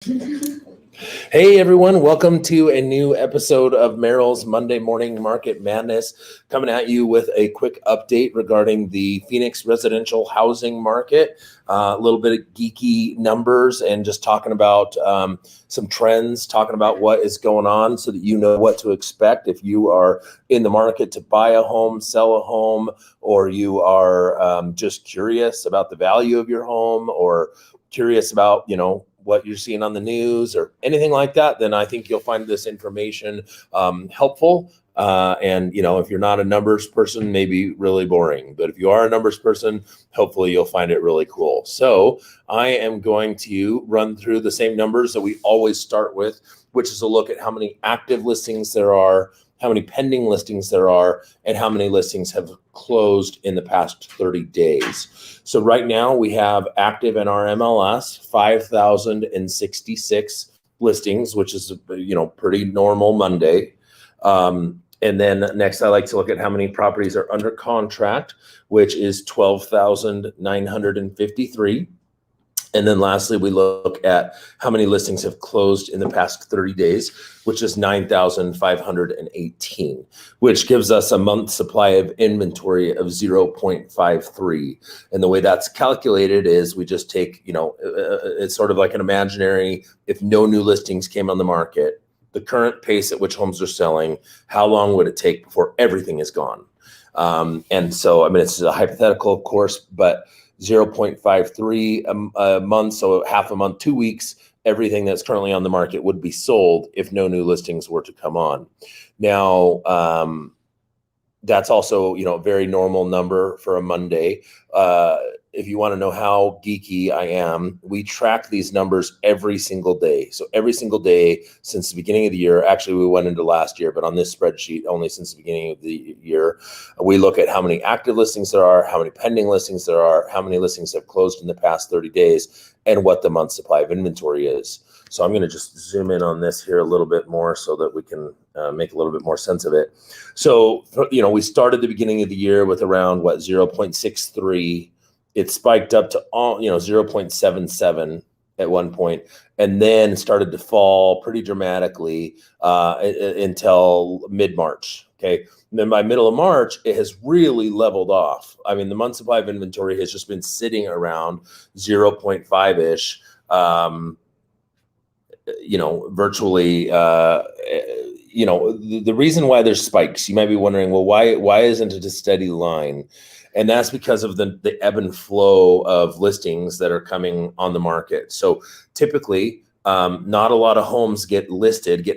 Hey everyone, welcome to a new episode of Merrill's Monday Morning Market Madness, coming at you with a quick update regarding the Phoenix residential housing market, a little bit of geeky numbers, and just talking about some trends, talking about what is going on so that you know what to expect if you are in the market to buy a home, sell a home, or you are just curious about the value of your home, or curious about, what you're seeing on the news or anything like that, then I think you'll find this information helpful. And if you're not a numbers person, maybe really boring. But if you are a numbers person, hopefully you'll find it really cool. So I am going to run through the same numbers that we always start with, which is a look at how many active listings there are, how many pending listings there are, and how many listings have closed in the past 30 days. So right now we have active in our MLS 5,066 listings, which is pretty normal Monday. And then next, I like to look at how many properties are under contract, which is 12,953. And then lastly, we look at how many listings have closed in the past 30 days, which is 9,518, which gives us a month supply of inventory of 0.53. And the way that's calculated is we just take, it's sort of like an imaginary, if no new listings came on the market, the current pace at which homes are selling, how long would it take before everything is gone? And so, it's a hypothetical, of course, but 0.53 a month, so half a month, 2 weeks, everything that's currently on the market would be sold if no new listings were to come on. Now, that's also, a very normal number for a Monday. If you want to know how geeky I am, we track these numbers every single day. So every single day since the beginning of the year, actually we went into last year, but on this spreadsheet, only since the beginning of the year, we look at how many active listings there are, how many pending listings there are, how many listings have closed in the past 30 days, and what the month supply of inventory is. So I'm going to just zoom in on this here a little bit more so that we can make a little bit more sense of it. So, we started the beginning of the year with around 0.63. It spiked up to 0.77 at one point, and then started to fall pretty dramatically until mid-March. Okay. And then by middle of March, it has really leveled off. The month supply of inventory has just been sitting around 0.5-ish. Virtually, the reason why there's spikes, you might be wondering, well, why isn't it a steady line? And that's because of the ebb and flow of listings that are coming on the market. So typically, not a lot of homes get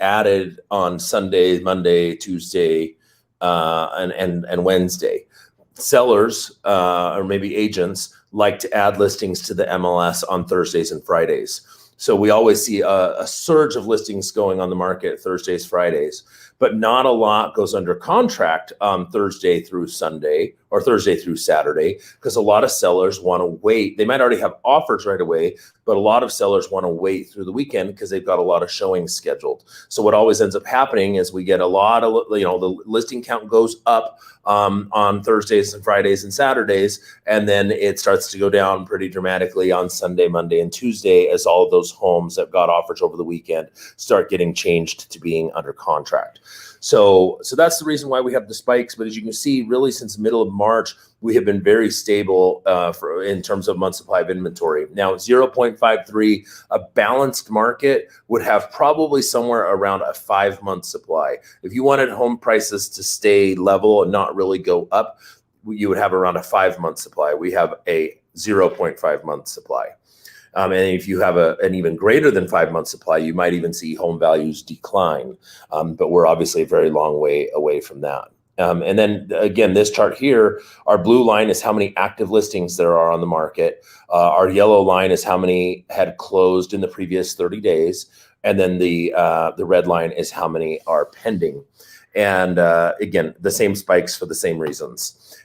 added on Sunday, Monday, Tuesday, and Wednesday. Sellers or maybe agents like to add listings to the MLS on Thursdays and Fridays. So we always see a surge of listings going on the market Thursdays, Fridays, but not a lot goes under contract Thursday through Sunday or Thursday through Saturday, because a lot of sellers want to wait. They might already have offers right away, but a lot of sellers want to wait through the weekend because they've got a lot of showings scheduled. So what always ends up happening is we get a lot of, the listing count goes up on Thursdays and Fridays and Saturdays, and then it starts to go down pretty dramatically on Sunday, Monday, and Tuesday as all of those homes that got offers over the weekend start getting changed to being under contract. So that's the reason why we have the spikes. But as you can see, really since middle of March, we have been very stable in terms of month supply of inventory. Now, 0.53, a balanced market would have probably somewhere around a 5-month supply. If you wanted home prices to stay level and not really go up, you would have around a 5-month supply. We have a 0.5-month supply. And if you have an even greater than 5-month supply, you might even see home values decline. But we're obviously a very long way away from that. And then again, this chart here, our blue line is how many active listings there are on the market. Our yellow line is how many had closed in the previous 30 days. And then the red line is how many are pending. And again, the same spikes for the same reasons.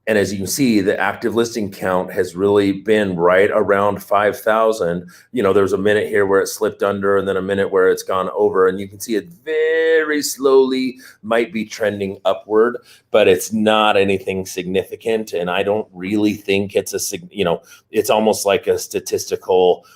And as you can see, the active listing count has really been right around 5,000. There's a minute here where it slipped under and then a minute where it's gone over. And you can see it very slowly might be trending upward, but it's not anything significant. And I don't really think it's it's almost like a statistical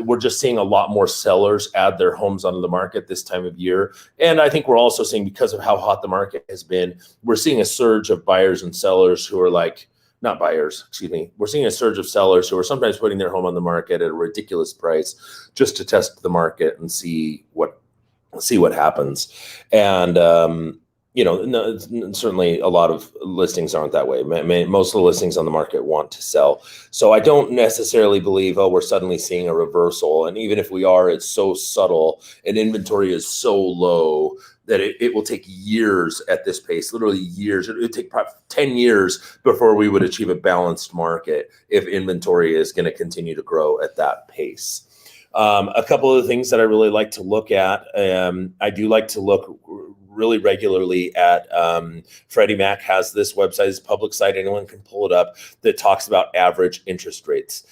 we're just seeing a lot more sellers add their homes onto the market this time of year. And I think we're also seeing, because of how hot the market has been, we're seeing a surge of buyers and sellers who are like, not buyers, excuse me. We're seeing a surge of sellers who are sometimes putting their home on the market at a ridiculous price just to test the market and see what happens. And no, certainly a lot of listings aren't that way. Most of the listings on the market want to sell. So I don't necessarily believe, oh, we're suddenly seeing a reversal. And even if we are, it's so subtle and inventory is so low that it will take years at this pace, literally years. It would take probably 10 years before we would achieve a balanced market if inventory is going to continue to grow at that pace. A couple of the things that I really like to look at, I do like to look really regularly at Freddie Mac has this website, it's a public site, anyone can pull it up, that talks about average interest rates.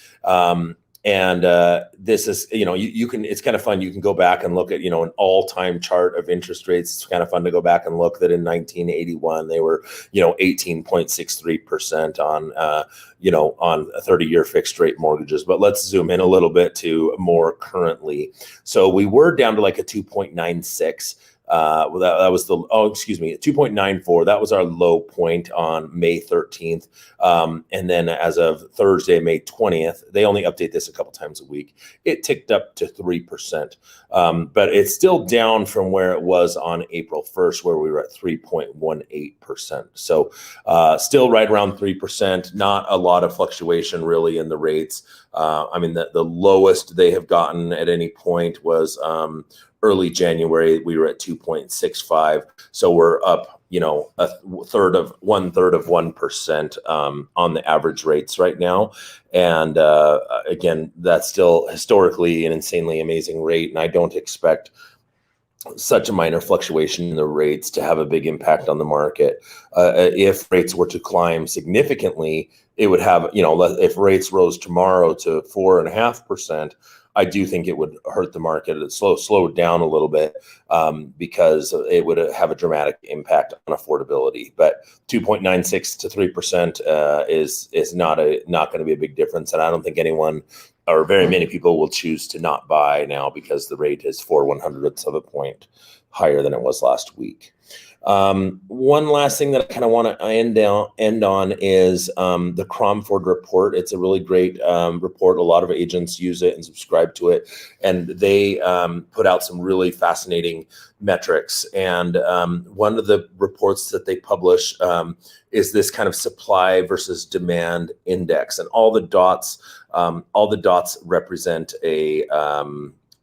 This is, you can, it's kind of fun. You can go back and look at, an all-time chart of interest rates. It's kind of fun to go back and look that in 1981, they were, 18.63% on, on a 30-year fixed rate mortgages. But let's zoom in a little bit to more currently. So we were down to like a 2.96. That was 2.94. That was our low point on May 13th. And then as of Thursday, May 20th, they only update this a couple times a week. It ticked up to 3%. But it's still down from where it was on April 1st, where we were at 3.18%. So still right around 3%, not a lot of fluctuation really in the rates. The lowest they have gotten at any point was early January. We were at 2.65. So we're up, one third of 1% on the average rates right now. And again, that's still historically an insanely amazing rate. And I don't expect such a minor fluctuation in the rates to have a big impact on the market. If rates were to climb significantly, it would have, if rates rose tomorrow to 4.5%, I do think it would hurt the market. It slow it down a little bit because it would have a dramatic impact on affordability. But 2.96 to 3% is not going to be a big difference, and I don't think anyone or very many people will choose to not buy now because the rate is 4/100ths of a point higher than it was last week. One last thing that I kind of want to end on is the Cromford report. It's a really great report. A lot of agents use it and subscribe to it, and they put out some really fascinating metrics. And one of the reports that they publish is this kind of supply versus demand index, and all the dots represent a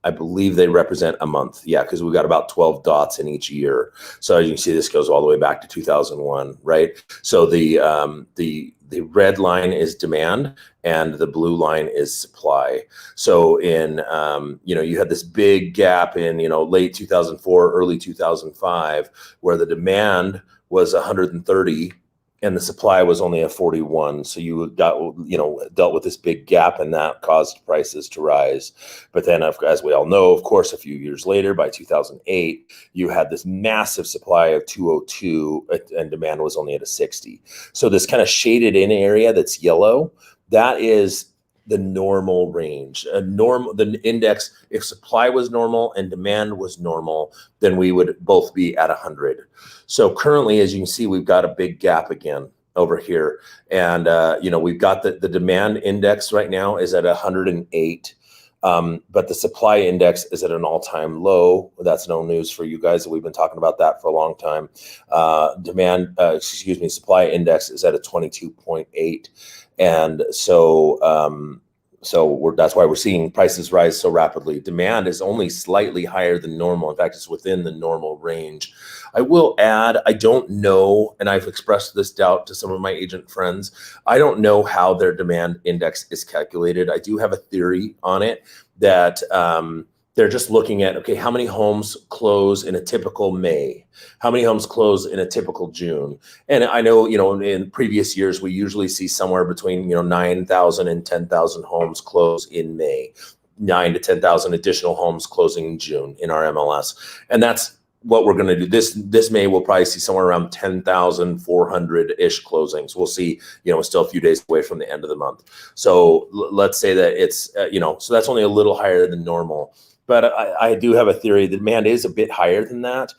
I believe they represent a month. Yeah, because we've got about 12 dots in each year. So you can see this goes all the way back to 2001, right? So the red line is demand and the blue line is supply. So in, you had this big gap in, late 2004, early 2005, where the demand was 130 and the supply was only a 41. So you got, dealt with this big gap, and that caused prices to rise. But then, as we all know, of course, a few years later, by 2008, you had this massive supply of 202 and demand was only at a 60. So this kind of shaded in area that's yellow, that is the normal range. The index, if supply was normal and demand was normal, then we would both be at 100. So currently, as you can see, we've got a big gap again over here. And, we've got the demand index right now is at 108. But the supply index is at an all-time low. That's no news for you guys. We've been talking about that for a long time. Supply index is at a 22.8. And so, that's why we're seeing prices rise so rapidly. Demand is only slightly higher than normal. In fact, it's within the normal range. I will add, I don't know, and I've expressed this doubt to some of my agent friends, I don't know how their demand index is calculated. I do have a theory on it that they're just looking at, okay, how many homes close in a typical May? How many homes close in a typical June? And I know, in previous years, we usually see somewhere between, 9,000 and 10,000 homes close in May, 9 to 10,000 additional homes closing in June in our MLS. And that's what we're going to do this May, we'll probably see somewhere around 10,400-ish closings. We'll see, still a few days away from the end of the month. So let's say that it's, so that's only a little higher than normal. But I do have a theory. The demand is a bit higher than that.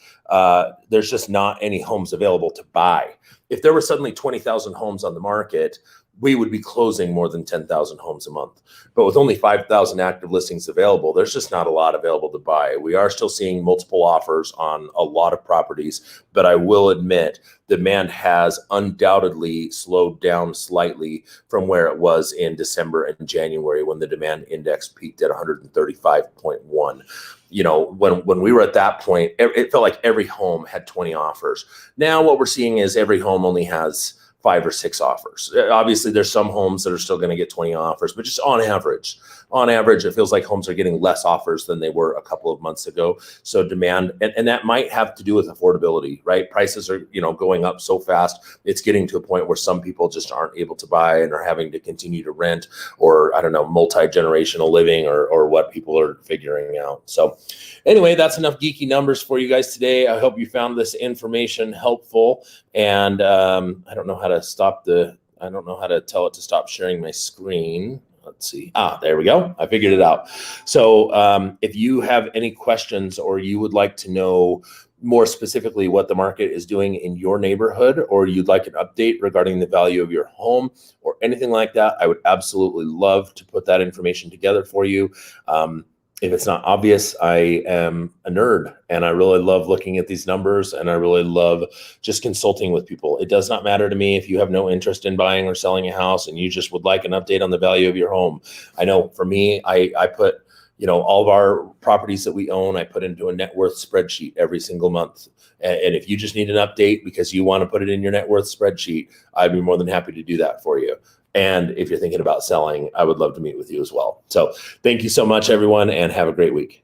There's just not any homes available to buy. If there were suddenly 20,000 homes on the market, we would be closing more than 10,000 homes a month. But with only 5,000 active listings available, there's just not a lot available to buy. We are still seeing multiple offers on a lot of properties, but I will admit demand has undoubtedly slowed down slightly from where it was in December and January when the demand index peaked at 135.1. When we were at that point, it felt like every home had 20 offers. Now what we're seeing is every home only has 5 or 6 offers. Obviously, there's some homes that are still going to get 20 offers, but just on average, it feels like homes are getting less offers than they were a couple of months ago. So demand, and that might have to do with affordability, right? Prices are, going up so fast. It's getting to a point where some people just aren't able to buy and are having to continue to rent, or I don't know, multi-generational living, or what people are figuring out. So anyway, that's enough geeky numbers for you guys today. I hope you found this information helpful. And I don't know how to tell it to stop sharing my screen. Let's see. There we go. I figured it out. So if you have any questions, or you would like to know more specifically what the market is doing in your neighborhood, or you'd like an update regarding the value of your home or anything like that, I would absolutely love to put that information together for you. If it's not obvious, I am a nerd, and I really love looking at these numbers, and I really love just consulting with people. It does not matter to me if you have no interest in buying or selling a house and you just would like an update on the value of your home. I know for me, I put, all of our properties that we own, I put into a net worth spreadsheet every single month. And if you just need an update because you want to put it in your net worth spreadsheet, I'd be more than happy to do that for you. And if you're thinking about selling, I would love to meet with you as well. So thank you so much, everyone, and have a great week.